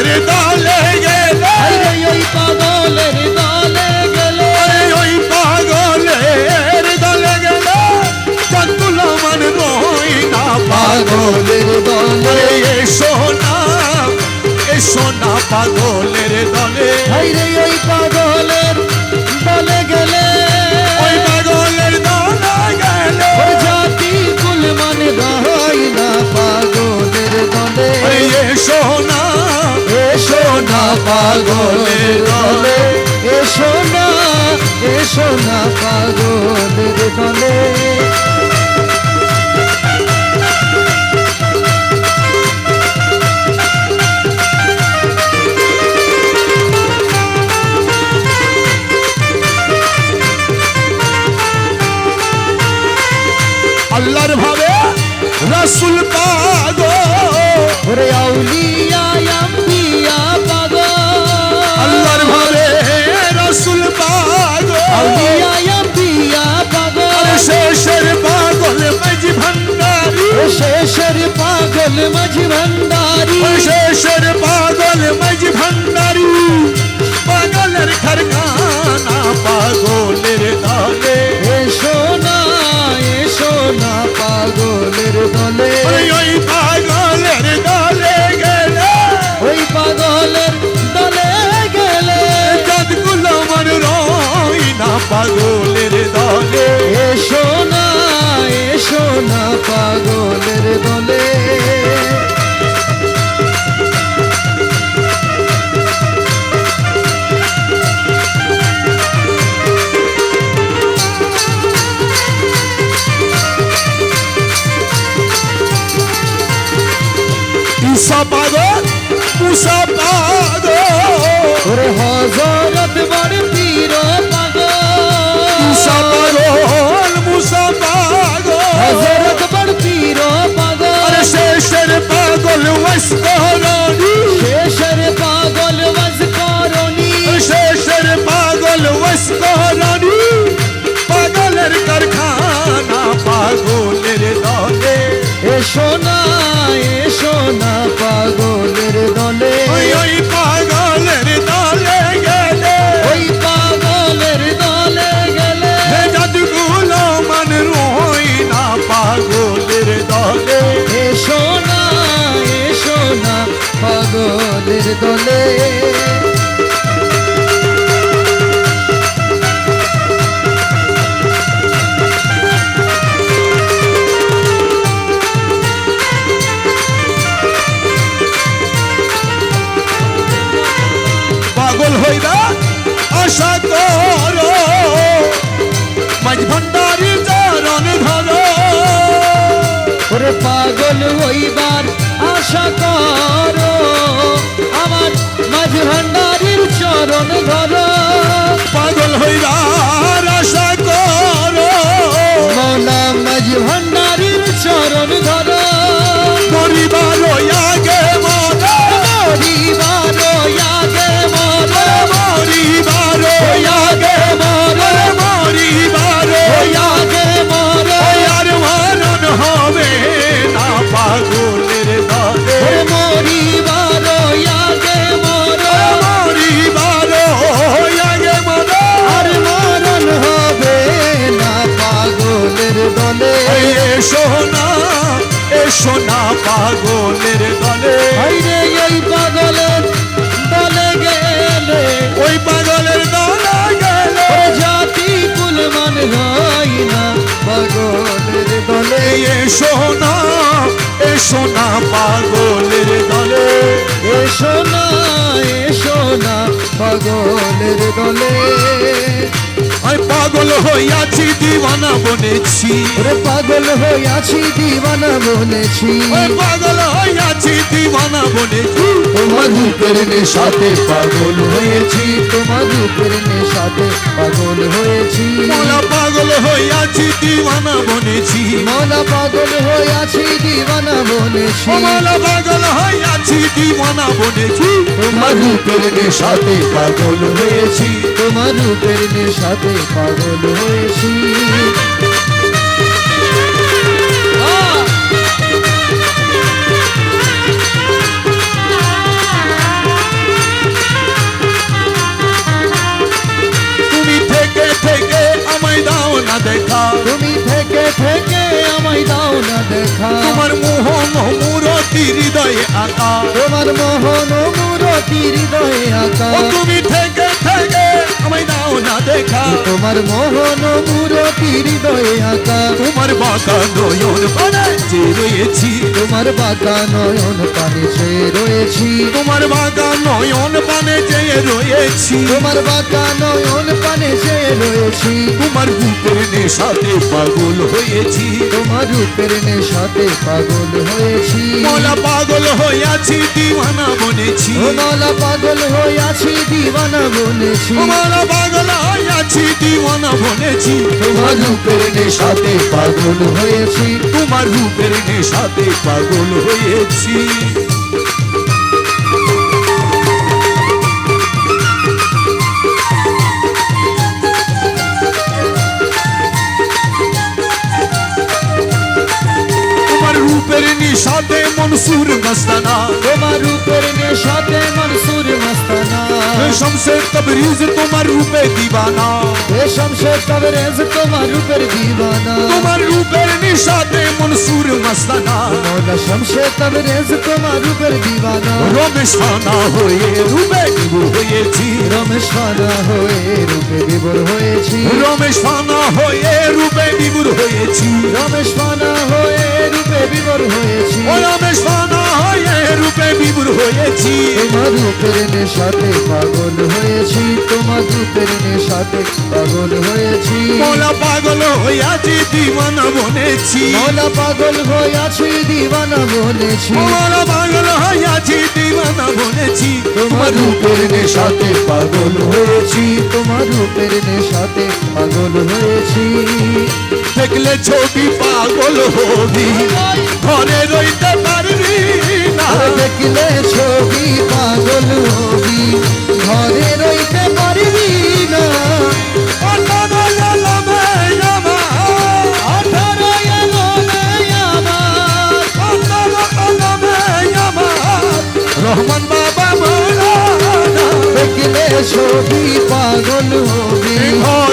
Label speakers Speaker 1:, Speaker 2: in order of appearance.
Speaker 1: পাগলের দলে গেলে
Speaker 2: ওই পাগলের দলে গেলে
Speaker 1: ওই পাগলের দলে গেলে চাঁদগুলো মান রই না
Speaker 2: পাগলের দলে
Speaker 1: এসো না পাগলের দলে
Speaker 2: ওই পাগলের দলে গেলে
Speaker 1: ওই পাগলের দলে গেলে
Speaker 2: জাতি কুল মানে রই না পাগলের দলে
Speaker 1: এসো না
Speaker 2: পাগলের দলে এসো না পাগলের দলে
Speaker 1: আল্লাহর ভাবে রাসূল পাগল
Speaker 2: ওরে আউলিয়া আম্বিয়া পাগল
Speaker 1: আল্লাহর ভাবে রাসূল পাগল
Speaker 2: আউলিয়া আম্বিয়া পাগল
Speaker 1: শেষের পাগল মাঝি ভান্ডারি
Speaker 2: শেষের পাগল মাঝি ভান্ডারি
Speaker 1: শেষের পাগল মাঝি ভান্ডারি পাগলের কারখানা পাগলের দলে
Speaker 2: এসো না পাগলের দলে
Speaker 1: ওই পাগলের দলে গেলে
Speaker 2: ওই পাগলের দলে গেলে
Speaker 1: চাঁদগুলো মান রই না পাগলের দলে
Speaker 2: এসো না পাগলের দলে
Speaker 1: ঈসা পাগল মুসা পাগল
Speaker 2: ওরে হযরত বড় পীর পাগল
Speaker 1: ঈসা পাগল মুসা পাগল
Speaker 2: হযরত বড় পীর পাগল
Speaker 1: শেষের পাগল ওয়াসকরণী
Speaker 2: শেষের পাগল ওয়াজকরণী
Speaker 1: শেষের পাগল ওয়াসকরণী পাগলের কারখানা পাগলের দলে
Speaker 2: এসো না পাগলের দলে
Speaker 1: ওই পাগলের দলে গেলে
Speaker 2: ওই পাগলের দলে গেলে
Speaker 1: জাদুগুলো মান রই না পাগলের দলে
Speaker 2: এসো না পাগলের দলে
Speaker 1: পাগল হইবা আশা করো মাঝ ভান্ডারি চরণ ধরো
Speaker 2: ওরে পাগল হইবার আশা করো আমার মাঝ ভান্ডারির চরণ ধরো
Speaker 1: পাগল হইবার আশা করো
Speaker 2: মৌলা মাঝ ভান্ডারির চরণ ধরো
Speaker 1: মরিবারো আগে মরে
Speaker 2: মরিবারো আগে মরো
Speaker 1: মরিবারো আগে মরে মরিবারো
Speaker 2: আগে মরো
Speaker 1: আর মরণ হবে না পাগলের দলে
Speaker 2: মরিবারো আগে মরো
Speaker 1: মরিবারো আগে মরে
Speaker 2: আর মরণ হবে না পাগলের দলে
Speaker 1: এসো না পাগলের দলে
Speaker 2: হাইরে এই পাগলের দলে গেলে
Speaker 1: ওই পাগলের দলে গেলে
Speaker 2: জাতি কুল মান হয় না পাগলের দলে
Speaker 1: এসো না পাগলের দলে
Speaker 2: এসো না পাগলের দলে
Speaker 1: আমি পাগল হইয়াছি দিওয়ানা বনেছি
Speaker 2: ওরে পাগল হইয়াছি দিওয়ানা বনেছি
Speaker 1: ওই পাগল হইয়াছি দিওয়ানা বনেছি
Speaker 2: তোমার রূপের নেশাতে পাগল হয়েছি তোমার রূপের নেশাতে পাগল হয়েছি
Speaker 1: মোলা পাগল হইয়াছি দিওয়ানা বনেছি
Speaker 2: মৌলা পাগল হইয়াছি দিওয়ানা বনেছি
Speaker 1: মোলা পাগল হইয়াছি দিওয়ানা বনেছি
Speaker 2: তোমার রূপের নেশাতে পাগল হয়েছি তোমার রূপের নেশাতে পাগল হয়েছি থেকে থেকে আমায় দাও না দেখা
Speaker 1: তোমার মোহন মূরতি হৃদয়ে আঁকা
Speaker 2: তোমার মোহন মূরতি হৃদয়ে আঁকা
Speaker 1: ও তুমি থেকে থেকে আমায় দাও না দেখা
Speaker 2: তোমার মোহন মূরতি হৃদয়ে আঁকা
Speaker 1: তোমার বাঁকা নয়ন পানে যে রয়েছি
Speaker 2: তোমার বাঁকা নয়ন পানে চেয়ে রয়েছি
Speaker 1: তোমার বাঁকা নয়ন পানে যে রয়েছি
Speaker 2: তোমার বাঁকা নয়ন পানে চেয়ে রয়েছি
Speaker 1: তোমার রূপের নেশাতে পাগল হয়েছি
Speaker 2: তোমার রূপের নেশাতে পাগল হয়েছি
Speaker 1: মোলা পাগল হইয়াছি দিওয়ানা বনেছি
Speaker 2: ও মালা পাগল হইয়াছি দিওয়ানা বলেছি
Speaker 1: মোলা পাগল হইয়াছি দিওয়ানা বনেছি
Speaker 2: তোমার রূপের নেশাতে পাগল হয়েছি
Speaker 1: তোমার রূপের নেশাতে পাগল হয়েছি তোমার রূপের নিশাতে মনসুর মস্তানা
Speaker 2: তোমার রূপের নেশাতে মনসুর মস্তানা
Speaker 1: শমসে তবরিজ তোমার রূপে দিবানা
Speaker 2: শমশের তবরেজ তোমার রূপের দিওয়ানা
Speaker 1: তোমার রূপের নিশাতে মনসুর মস্তানা
Speaker 2: মৌলা শমশের তবরেজ তোমার রূপের দিওয়ানা
Speaker 1: রমেশ ফানা হয়ে রূপে বিভোর হয়েছি
Speaker 2: রমেশ ফানা হয়ে রূপে বিভোর হয়েছি
Speaker 1: রমেশ ফানা হয়ে রূপে বিভোর হয়েছি
Speaker 2: রমেশ ফানা হয়ে রূপে বিভোর হয়েছি
Speaker 1: ও রমেশ ফানা হয়ে রূপে বিভোর হয়েছি
Speaker 2: তোমার রূপের নেশাতে পাগল হয়েছি তোমার রূপের নেশাতে পাগল হয়েছি
Speaker 1: মোলা পাগল হইয়াছি দিওয়ানা বনেছি
Speaker 2: মৌলা পাগল হইয়াছি দিওয়ানা বলেছি
Speaker 1: মোলা পাগল হইয়াছি দিওয়ানা বনেছি
Speaker 2: তোমার রূপের নেশাতে পাগল হয়েছি তোমার রূপের নেশাতে পাগল হয়েছি
Speaker 1: দেখলে ছবি পাগল হবি ঘরে রইতে পারবি না
Speaker 2: আর দেখলে ছবি পাগল হবি ঘরে রইতে পারবি না
Speaker 1: রহমান বাবা মাওলানা
Speaker 2: দেখলে ছবি পাগল হবি
Speaker 1: ঘর